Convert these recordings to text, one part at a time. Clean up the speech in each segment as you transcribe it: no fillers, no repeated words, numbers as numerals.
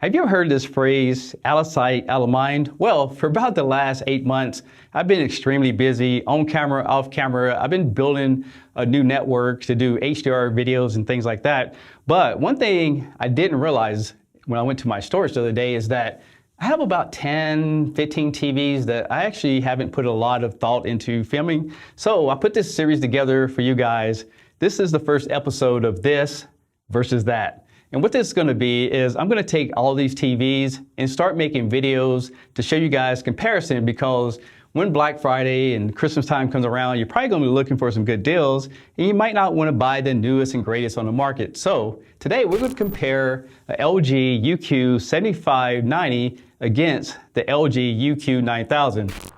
Have you ever heard this phrase, out of sight, out of mind? Well, for about the last 8 months, I've been extremely busy, on camera, off camera. I've been building a new network to do HDR videos and things like that. But one thing I didn't realize when I went to my storage the other day is that I have about 10, 15 TVs that I actually haven't put a lot of thought into filming. So I put this series together for you guys. This is the first episode of this versus that. And what this is going to be is I'm going to take all these TVs and start making videos to show you guys comparison, because when Black Friday and Christmas time comes around, you're probably going to be looking for some good deals and you might not want to buy the newest and greatest on the market. So today we're going to compare a LG Uq7590 against the LG Uq9000.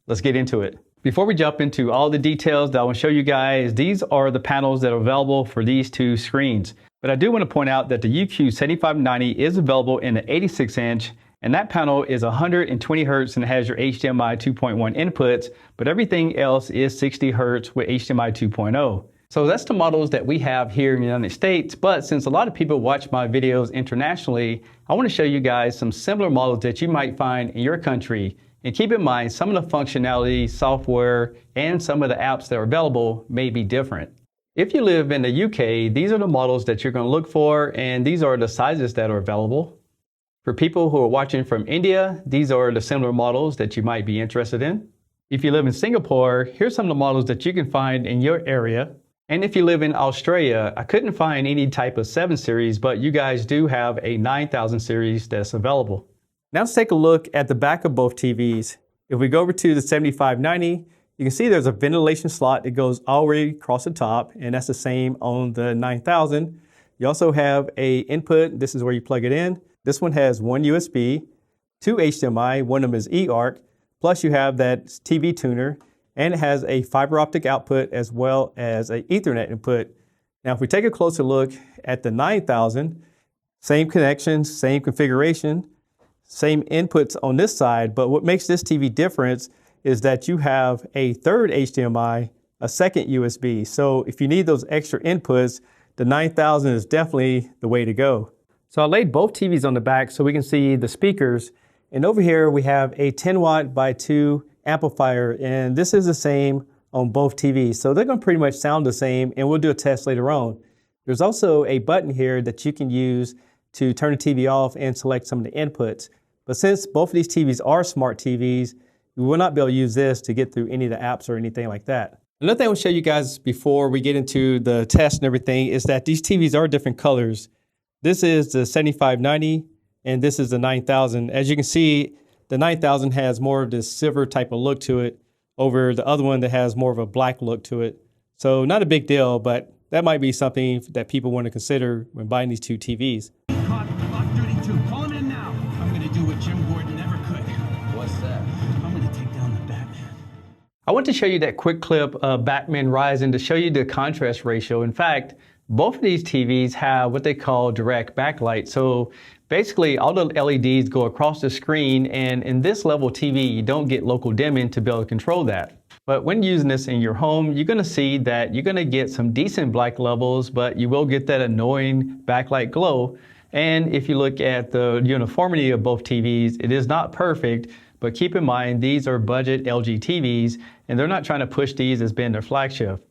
Let's get into it. Before we jump into all the details that I want to show you guys, these are the panels that are available for these two screens. But I do want to point out that the Uq7590 is available in the 86-inch, and that panel is 120 Hertz and has your HDMI 2.1 inputs, but everything else is 60 Hertz with HDMI 2.0. So that's the models that we have here in the United States, but since a lot of people watch my videos internationally, I want to show you guys some similar models that you might find in your country. And keep in mind, some of the functionality, software, and some of the apps that are available may be different. If you live in the UK, these are the models that you're going to look for, and these are the sizes that are available. For people who are watching from India, these are the similar models that you might be interested in. If you live in Singapore, here's some of the models that you can find in your area. And if you live in Australia, I couldn't find any type of 7 series, but you guys do have a 9000 series that's available. Now let's take a look at the back of both TVs. If we go over to the 7590, you can see there's a ventilation slot that goes all the way across the top, and that's the same on the 9000. You also have a input. This is where you plug it in. This one has one USB, two HDMI, one of them is eARC, plus you have that TV tuner, and it has a fiber optic output as well as an Ethernet input. Now, if we take a closer look at the 9000, same connections, same configuration, same inputs on this side, but what makes this TV different is that you have a third HDMI, a second USB. So if you need those extra inputs, the 9000 is definitely the way to go. So I laid both TVs on the back so we can see the speakers. And over here we have a 10 watt by 2 amplifier, and this is the same on both TVs. So they're going to pretty much sound the same, and we'll do a test later on. There's also a button here that you can use to turn the TV off and select some of the inputs. But since both of these TVs are smart TVs, we will not be able to use this to get through any of the apps or anything like that. Another thing I want to show you guys before we get into the test and everything is that these TVs are different colors. This is the 7590 and this is the 9000. As you can see, the 9000 has more of this silver type of look to it over the other one that has more of a black look to it. So not a big deal, but that might be something that people want to consider when buying these two TVs. Clock 32, call him in now. I'm going to do what Jim Gordon never could. What's that? I'm going to take down the Batman. I want to show you that quick clip of Batman Rising to show you the contrast ratio. In fact, both of these TVs have what they call direct backlight. So basically all the LEDs go across the screen, and in this level TV, you don't get local dimming to be able to control that. But when using this in your home, you're going to see that you're going to get some decent black levels, but you will get that annoying backlight glow. And if you look at the uniformity of both TVs, it is not perfect, but keep in mind these are budget LG TVs and they're not trying to push these as being their flagship.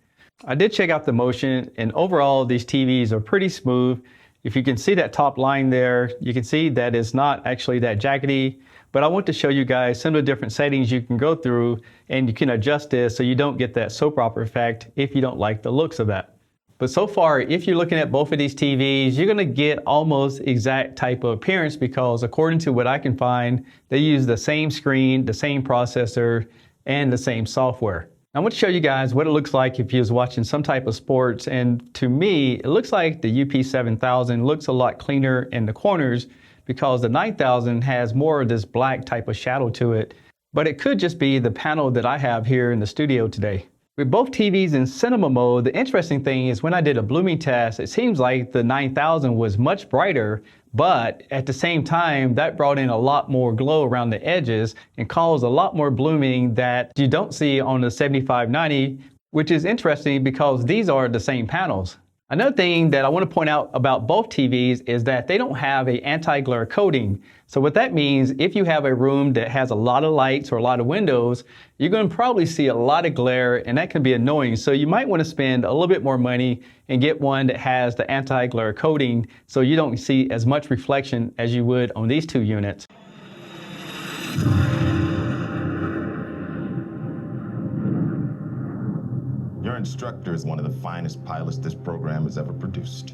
I did check out the motion, and overall these TVs are pretty smooth. If you can see that top line there, you can see that it's not actually that jaggedy, but I want to show you guys some of the different settings you can go through, and you can adjust this so you don't get that soap opera effect if you don't like the looks of that. But so far, if you're looking at both of these TVs, you're going to get almost exact type of appearance, because according to what I can find, they use the same screen, the same processor, and the same software. I want to show you guys what it looks like if you was watching some type of sports, and to me, it looks like the UP7000 looks a lot cleaner in the corners because the 9000 has more of this black type of shadow to it, but it could just be the panel that I have here in the studio today. With both TVs in cinema mode, the interesting thing is when I did a blooming test, it seems like the 9000 was much brighter, but at the same time, that brought in a lot more glow around the edges and caused a lot more blooming that you don't see on the 7590, which is interesting because these are the same panels. Another thing that I want to point out about both TVs is that they don't have an anti-glare coating. So what that means, if you have a room that has a lot of lights or a lot of windows, you're going to probably see a lot of glare, and that can be annoying. So you might want to spend a little bit more money and get one that has the anti-glare coating so you don't see as much reflection as you would on these two units. Your instructor is one of the finest pilots this program has ever produced.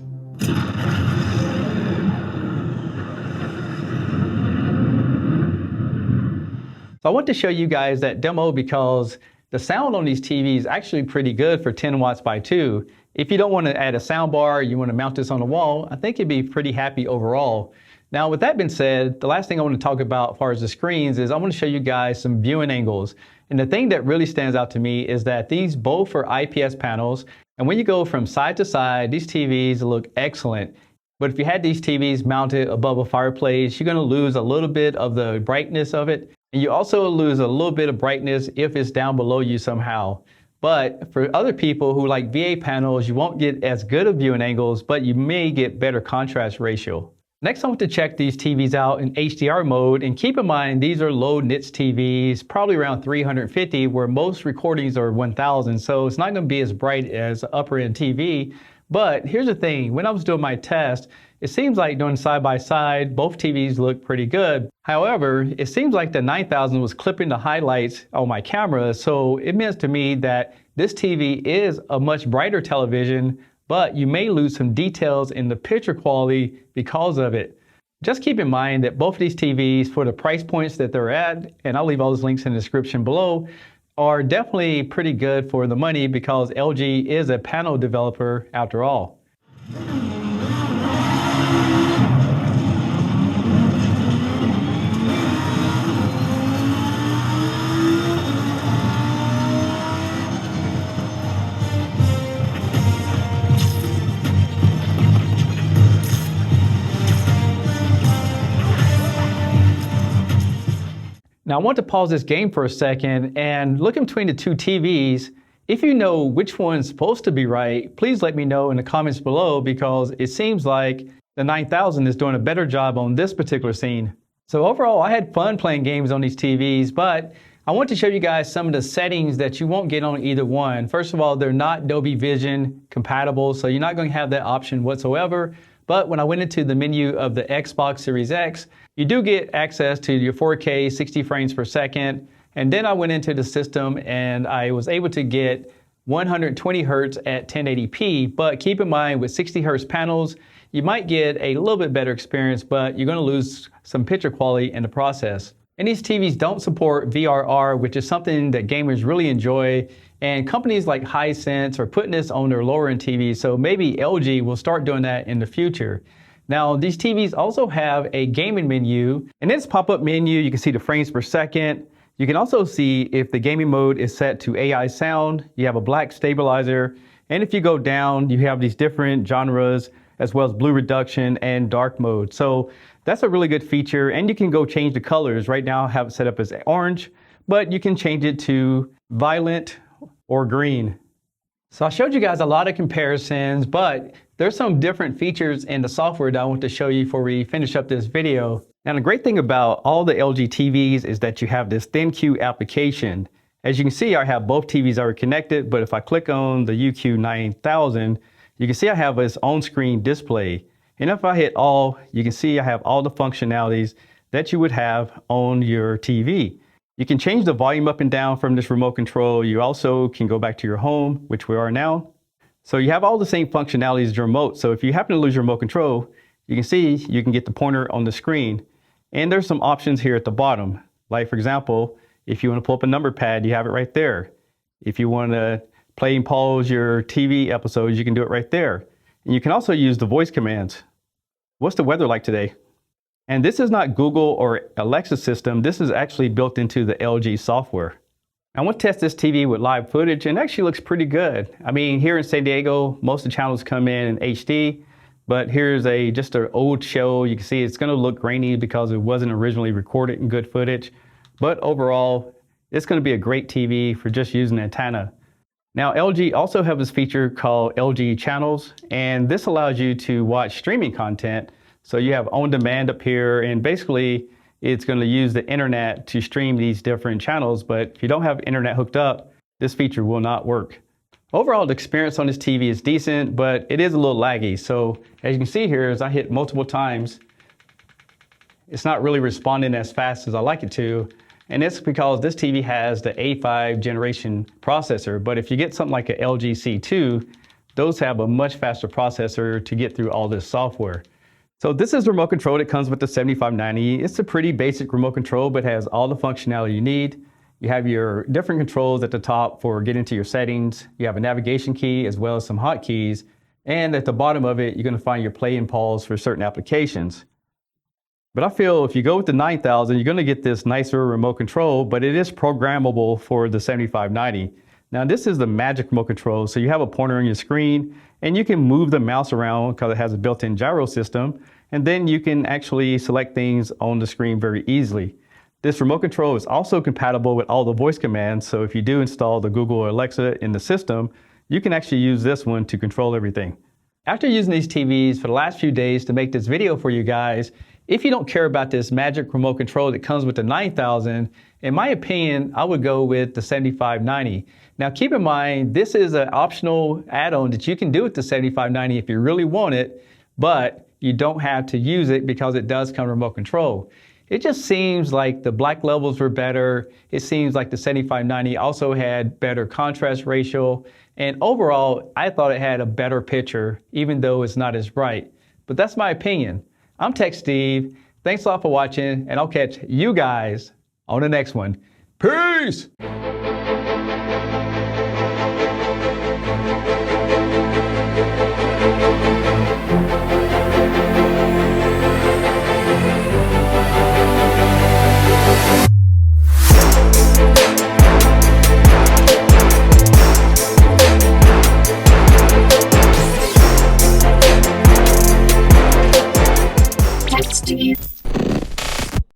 So I want to show you guys that demo because the sound on these TVs is actually pretty good for 10 watts by 2. If you don't want to add a sound bar, you want to mount this on the wall, I think you'd be pretty happy overall. Now, with that being said, the last thing I want to talk about as far as the screens is I want to show you guys some viewing angles. And the thing that really stands out to me is that these both are IPS panels. And when you go from side to side, these TVs look excellent. But if you had these TVs mounted above a fireplace, you're going to lose a little bit of the brightness of it. And you also lose a little bit of brightness if it's down below you somehow. But for other people who like VA panels, you won't get as good of viewing angles, but you may get better contrast ratio. Next, I want to check these TVs out in HDR mode, and keep in mind these are low nits TVs, probably around 350, where most recordings are 1000, so it's not going to be as bright as upper end TV. But here's the thing, when I was doing my test, it seems like doing side by side, both TVs look pretty good. However, it seems like the 9000 was clipping the highlights on my camera, so it means to me that this TV is a much brighter television, but you may lose some details in the picture quality because of it. Just keep in mind that both of these TVs, for the price points that they're at, and I'll leave all those links in the description below, are definitely pretty good for the money because LG is a panel developer after all. Now I want to pause this game for a second and look in between the two TVs. If you know which one's supposed to be right, please let me know in the comments below because it seems like the 9000 is doing a better job on this particular scene. So overall, I had fun playing games on these TVs, but I want to show you guys some of the settings that you won't get on either one. First of all, they're not Dolby Vision compatible, so you're not going to have that option whatsoever. But when I went into the menu of the Xbox Series X, you do get access to your 4K 60 frames per second. And then I went into the system and I was able to get 120 Hertz at 1080p. But keep in mind with 60 Hertz panels, you might get a little bit better experience, but you're going to lose some picture quality in the process. And these TVs don't support VRR, which is something that gamers really enjoy. And companies like Hisense are putting this on their lower end TVs, so maybe LG will start doing that in the future. Now, these TVs also have a gaming menu. In this pop-up menu, you can see the frames per second. You can also see if the gaming mode is set to AI sound. You have a black stabilizer. And if you go down, you have these different genres, as well as blue reduction and dark mode. So that's a really good feature. And you can go change the colors. Right now, I have it set up as orange, but you can change it to violet or green. So I showed you guys a lot of comparisons, but there's some different features in the software that I want to show you before we finish up this video. Now, the great thing about all the LG TVs is that you have this ThinQ application. As you can see, I have both TVs already connected, but if I click on the Uq9000, you can see I have this on-screen display. And if I hit all, you can see I have all the functionalities that you would have on your TV. You can change the volume up and down from this remote control. You also can go back to your home, which we are now. So you have all the same functionalities as your remote. So if you happen to lose your remote control, you can see you can get the pointer on the screen. And there's some options here at the bottom. Like for example, if you want to pull up a number pad, you have it right there. If you want to play and pause your TV episodes, you can do it right there. And you can also use the voice commands. What's the weather like today? And this is not Google or Alexa system. This is actually built into the LG software. I want to test this TV with live footage and it actually looks pretty good. I mean, here in San Diego, most of the channels come in HD, but here's just an old show. You can see it's going to look grainy because it wasn't originally recorded in good footage. But overall, it's going to be a great TV for just using an antenna. Now, LG also has this feature called LG Channels, and this allows you to watch streaming content. So you have on demand up here, and basically it's going to use the internet to stream these different channels. But if you don't have internet hooked up, this feature will not work. Overall, the experience on this TV is decent, but it is a little laggy. So as you can see here, as I hit multiple times, it's not really responding as fast as I like it to. And it's because this TV has the A5 generation processor. But if you get something like an LG C2, those have a much faster processor to get through all this software. So this is the remote control that comes with the 7590. It's a pretty basic remote control, but has all the functionality you need. You have your different controls at the top for getting to your settings. You have a navigation key as well as some hotkeys. And at the bottom of it, you're going to find your play and pause for certain applications. But I feel if you go with the 9000, you're going to get this nicer remote control, but it is programmable for the 7590. Now this is the magic remote control. So you have a pointer on your screen and you can move the mouse around because it has a built-in gyro system. And then you can actually select things on the screen very easily. This remote control is also compatible with all the voice commands. So if you do install the Google or Alexa in the system, you can actually use this one to control everything. After using these TVs for the last few days to make this video for you guys, if you don't care about this magic remote control that comes with the 9000, in my opinion, I would go with the 7590. Now keep in mind, this is an optional add-on that you can do with the 7590 if you really want it, but you don't have to use it because it does come with remote control. It just seems like the black levels were better. It seems like the 7590 also had better contrast ratio. And overall, I thought it had a better picture, even though it's not as bright. But that's my opinion. I'm Tech Steve. Thanks a lot for watching, and I'll catch you guys on the next one. Peace!